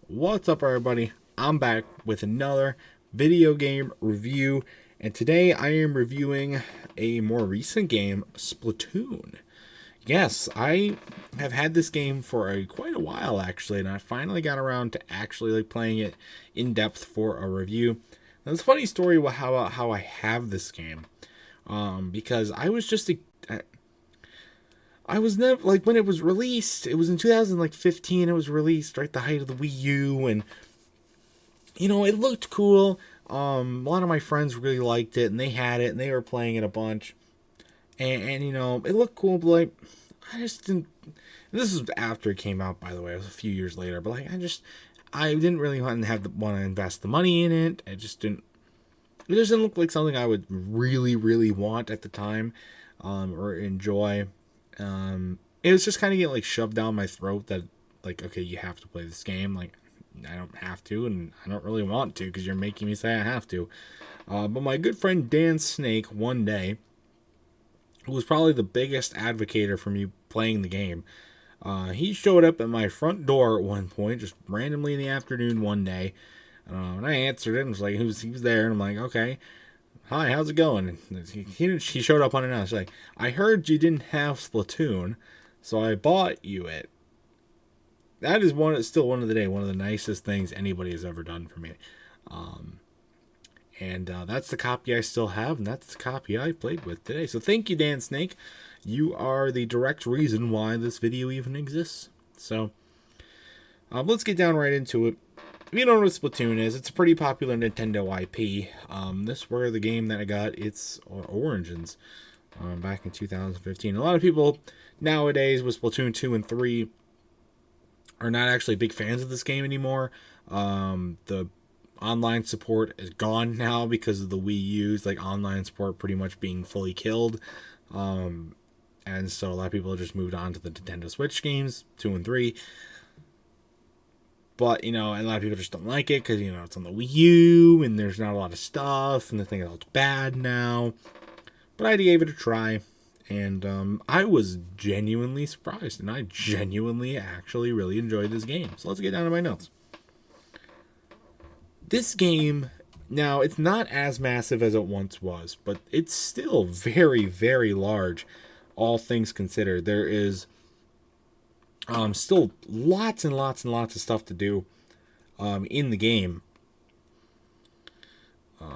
What's up, everybody? I'm back with another video game review, and today I am reviewing a more recent game, Splatoon. Yes, I have had this game for quite a while actually, and I finally got around to actually playing it in depth for a review. Now, it's a funny story about how I have this game, because I was never when it was released. It was in 2015. It was released right at the height of the Wii U, and it looked cool. A lot of my friends really liked it, and they had it, and they were playing it a bunch. And it looked cool, but I just didn't. This is after it came out, by the way. It was a few years later, but I didn't really want to invest the money in it. I just didn't. It just didn't look like something I would really, really want at the time, or enjoy. It was just kind of getting shoved down my throat that okay, you have to play this game. I don't have to, and I don't really want to because you're making me say I have to. But my good friend Dan Snake one day, who was probably the biggest advocate for me playing the game, he showed up at my front door at one point, just randomly in the afternoon one day, and I answered it and was like, he was there, and I'm like, okay. Hi, how's it going? And he showed up unannounced. Like, I heard you didn't have Splatoon, so I bought you it. That is still one of the nicest things anybody has ever done for me. And that's the copy I still have, and that's the copy I played with today. So thank you, Dan Snake. You are the direct reason why this video even exists. So let's get down right into it. If you don't know what Splatoon is, it's a pretty popular Nintendo IP. This were the game that I got its origins back in 2015. A lot of people nowadays with Splatoon 2 and 3 are not actually big fans of this game anymore. The online support is gone now because of the Wii U's online support pretty much being fully killed. And so a lot of people have just moved on to the Nintendo Switch games, 2 and 3. But, a lot of people just don't like it because, it's on the Wii U and there's not a lot of stuff and they think it looks bad now. But I gave it a try, and I was genuinely surprised, and I genuinely actually really enjoyed this game. So let's get down to my notes. This game, now, it's not as massive as it once was, but it's still very, very large, all things considered. There is still lots and lots and lots of stuff to do in the game,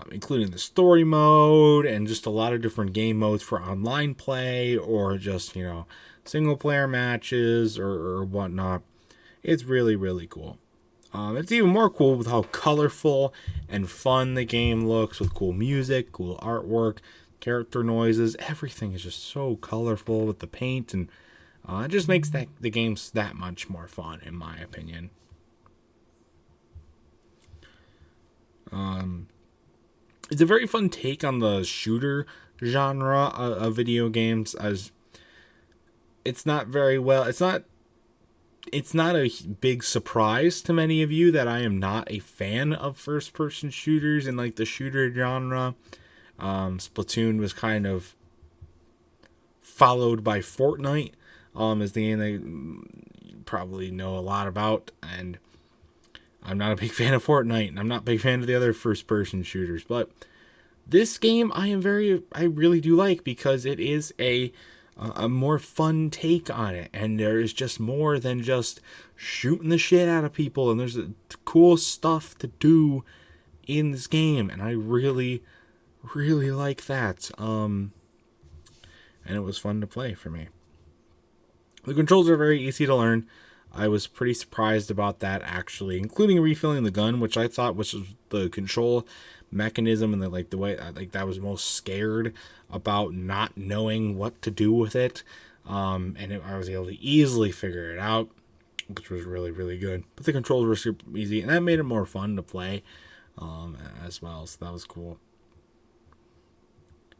including the story mode and just a lot of different game modes for online play or just, single player matches or whatnot. It's really, really cool. It's even more cool with how colorful and fun the game looks, with cool music, cool artwork, character noises. Everything is just so colorful with the paint, and it just makes the games that much more fun, in my opinion. It's a very fun take on the shooter genre of video games, as it's not very well. It's not a big surprise to many of you that I am not a fan of first-person shooters in the shooter genre. Splatoon was kind of followed by Fortnite. Is the game that you probably know a lot about, and I'm not a big fan of Fortnite, and I'm not a big fan of the other first-person shooters, but this game I really do like because it is a more fun take on it, and there is just more than just shooting the shit out of people, and there's cool stuff to do in this game, and I really, really like that. And it was fun to play for me. The controls are very easy to learn. I was pretty surprised about that, actually, including refilling the gun, which I thought was the control mechanism and the way that was most scared about not knowing what to do with it. I was able to easily figure it out, which was really, really good. But the controls were super easy, and that made it more fun to play as well, so that was cool.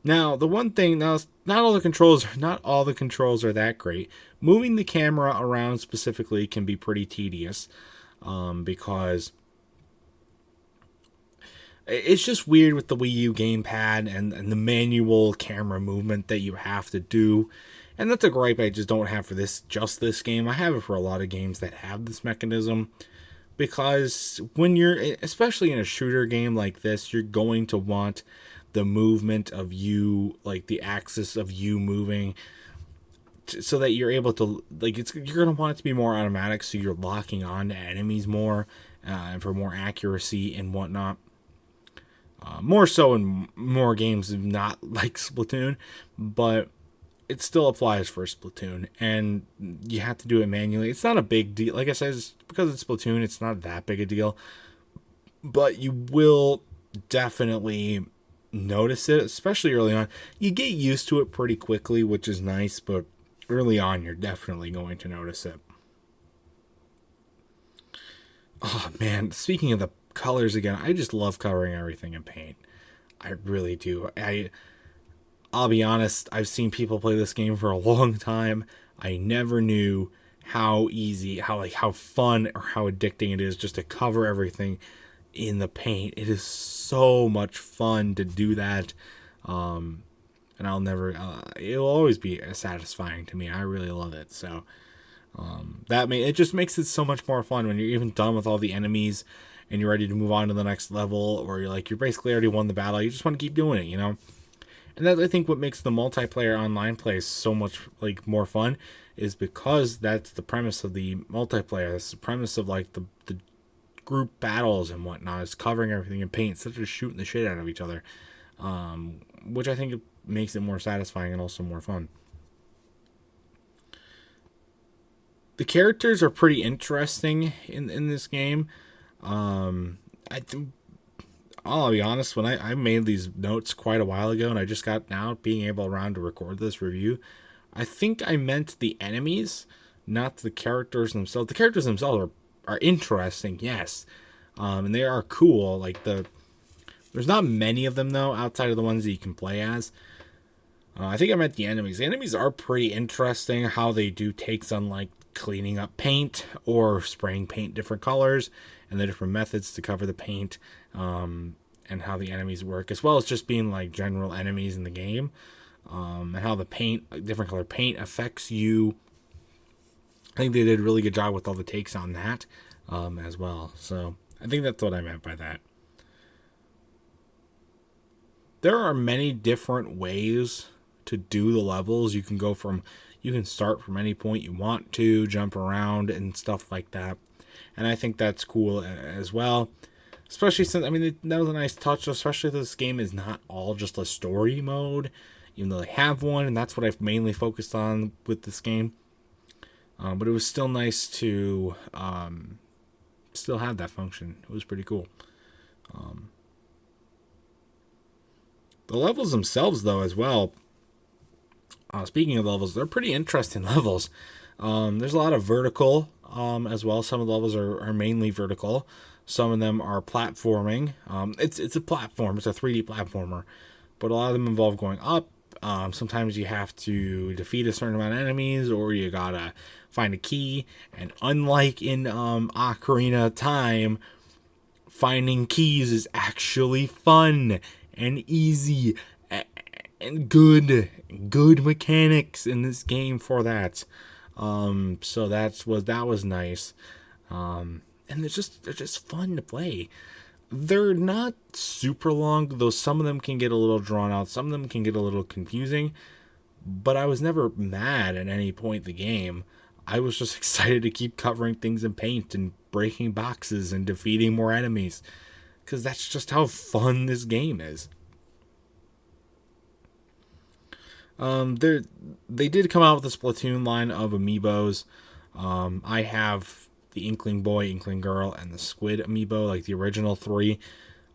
Now, the one thing, not all the controls are that great. Moving the camera around specifically can be pretty tedious, because it's just weird with the Wii U gamepad and the manual camera movement that you have to do. And that's a gripe I just don't have for this game. I have it for a lot of games that have this mechanism. because when you're, especially in a shooter game like this, you're going to want the movement of you, like the axis of you moving, so that you're able to, like, it's, you're going to want it to be more automatic, so you're locking on to enemies more, and for more accuracy and whatnot. More so in more games, not like Splatoon, but it still applies for Splatoon, and you have to do it manually. It's not a big deal. Like I said, because it's Splatoon, it's not that big a deal, but you will definitely notice it, especially early on. You get used to it pretty quickly, which is nice, but early on, you're definitely going to notice it. Oh man, speaking of the colors again, I just love covering everything in paint. I really do. I'll be honest, I've seen people play this game for a long time. I never knew how easy, how fun or how addicting it is just to cover everything in the paint. It is so much fun to do that. And I'll never, it'll always be satisfying to me. I really love it. So, it just makes it so much more fun when you're even done with all the enemies and you're ready to move on to the next level, or you're basically already won the battle. You just want to keep doing it. And that's, I think, what makes the multiplayer online play so much like more fun, is because that's the premise of the multiplayer. That's the premise of like the group battles and whatnot. Is covering everything in paint, such as shooting the shit out of each other, which I think makes it more satisfying and also more fun. The characters are pretty interesting in this game. I think, I'll be honest, when I made these notes quite a while ago, and I just got now being able around to record this review, I think I meant the enemies, not the characters themselves. The characters themselves are interesting, yes, and they are cool. There's not many of them though, outside of the ones that you can play as. I think I meant the enemies. The enemies are pretty interesting. How they do takes on like cleaning up paint or spraying paint different colors, and the different methods to cover the paint, and how the enemies work, as well as just being like general enemies in the game, and how the paint, like different color paint, affects you. I think they did a really good job with all the takes on that, as well. So I think that's what I meant by that. There are many different ways to do the levels. You can start from any point you want to, jump around and stuff like that. And I think that's cool as well. Especially since, that was a nice touch, especially this game is not all just a story mode, even though they have one, and that's what I've mainly focused on with this game. But it was still nice to still have that function. It was pretty cool. The levels themselves, though, as well, speaking of levels, they're pretty interesting levels. There's a lot of vertical as well. Some of the levels are mainly vertical. Some of them are platforming. It's a platform. It's a 3D platformer. But a lot of them involve going up. Sometimes you have to defeat a certain amount of enemies, or you gotta find a key. And unlike in Ocarina of Time, finding keys is actually fun and easy and good mechanics in this game for that. So that was nice. And they're just fun to play. They're not super long, though some of them can get a little drawn out, some of them can get a little confusing, but I was never mad at any point in the game. I was just excited to keep covering things in paint and breaking boxes and defeating more enemies, because that's just how fun this game is. They did come out with a Splatoon line of amiibos. I have the Inkling Boy, Inkling Girl, and the Squid amiibo, like the original three.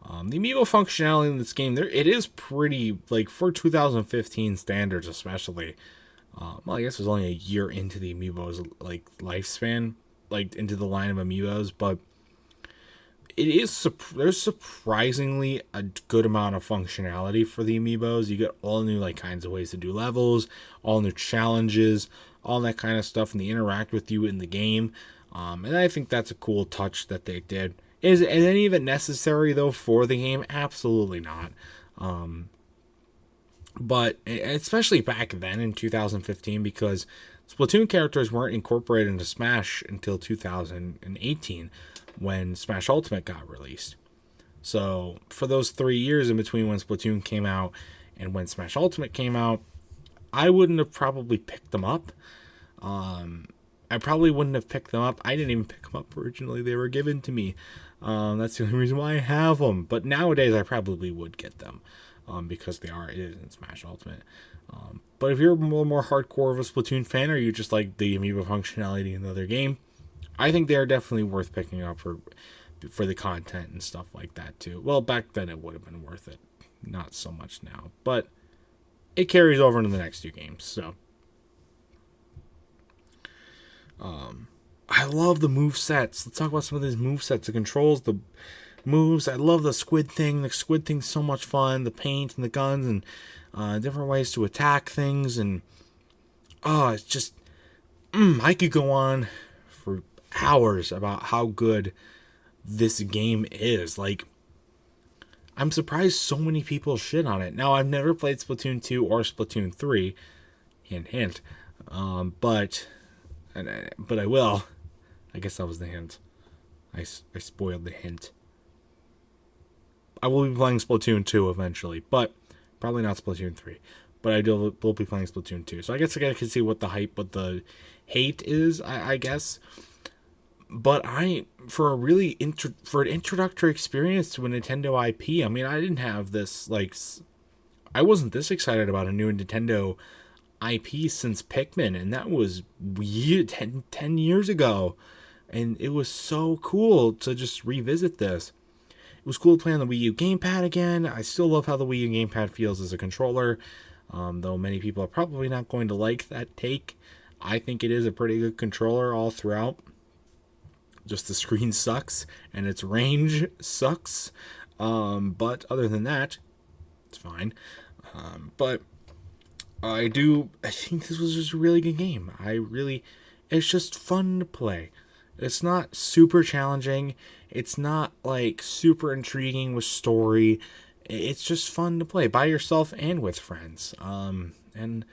The amiibo functionality in this game, it is pretty, like, for 2015 standards especially. Well, I guess it was only a year into the amiibo's, like, lifespan, like, into the line of amiibos, but there's surprisingly a good amount of functionality for the amiibos. You get all new, like, kinds of ways to do levels, all new challenges, all that kind of stuff, and they interact with you in the game. And I think that's a cool touch that they did. Is any of it necessary, though, for the game? Absolutely not. But especially back then in 2015, because Splatoon characters weren't incorporated into Smash until 2018 when Smash Ultimate got released. So for those 3 years in between when Splatoon came out and when Smash Ultimate came out, I wouldn't have probably picked them up. I probably wouldn't have picked them up. I didn't even pick them up originally. They were given to me. That's the only reason why I have them. But nowadays, I probably would get them because it is in Smash Ultimate. But if you're a little more hardcore of a Splatoon fan, or you just like the amiibo functionality in the other game, I think they are definitely worth picking up for the content and stuff like that too. Well, back then it would have been worth it. Not so much now. But it carries over into the next two games, so... I love the move sets. Let's talk about some of these move sets. The controls, the moves. I love the squid thing. The squid thing's so much fun. The paint and the guns and different ways to attack things. And it's just I could go on for hours about how good this game is. Like, I'm surprised so many people shit on it. Now, I've never played Splatoon 2 or Splatoon 3. Hint, hint. But I will. I guess that was the hint. I spoiled the hint. I will be playing Splatoon 2 eventually, but probably not Splatoon 3. But I will be playing Splatoon 2. So I guess I can see what the hate is, I guess. But for an introductory experience to a Nintendo IP, I mean, I didn't have this, like, I wasn't this excited about a new Nintendo IP since Pikmin, and that was 10 years ago. And it was so cool to just revisit this. It was cool to play on the Wii U gamepad again. I still love how the Wii U gamepad feels as a controller, though many people are probably not going to like that take. I think it is a pretty good controller all throughout. Just the screen sucks, and its range sucks. But other than that, it's fine. But I think this was just a really good game. It's just fun to play. It's not super challenging. It's not like super intriguing with story. It's just fun to play by yourself and with friends. And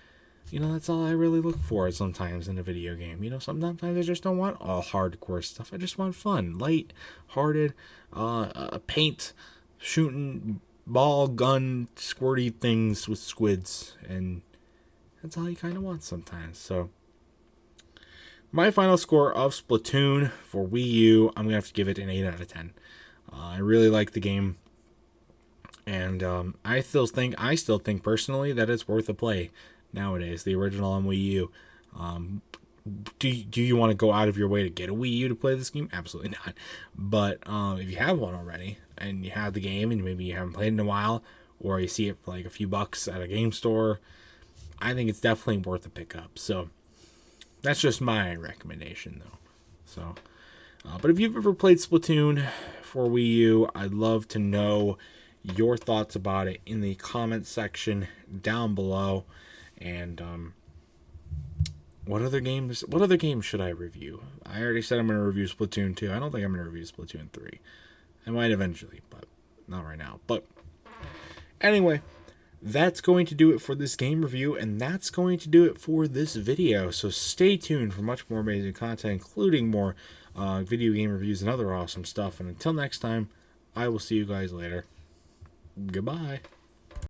that's all I really look for sometimes in a video game. Sometimes I just don't want all hardcore stuff. I just want fun, light-hearted, paint, shooting, ball, gun, squirty things with squids, and that's all you kind of want sometimes. So, my final score of Splatoon for Wii U, I'm going to have to give it an 8 out of 10. I really like the game, and I still think personally that it's worth a play nowadays, the original on Wii U. Do you want to go out of your way to get a Wii U to play this game? Absolutely not. But if you have one already, and you have the game, and maybe you haven't played in a while, or you see it for like a few bucks at a game store, I think it's definitely worth a pickup. So that's just my recommendation, though. So, but if you've ever played Splatoon for Wii U, I'd love to know your thoughts about it in the comment section down below. And what other games should I review? I already said I'm going to review Splatoon 2. I don't think I'm going to review Splatoon 3. I might eventually, but not right now. But anyway, that's going to do it for this game review, and that's going to do it for this video. So stay tuned for much more amazing content, including more video game reviews and other awesome stuff. And until next time, I will see you guys later. Goodbye.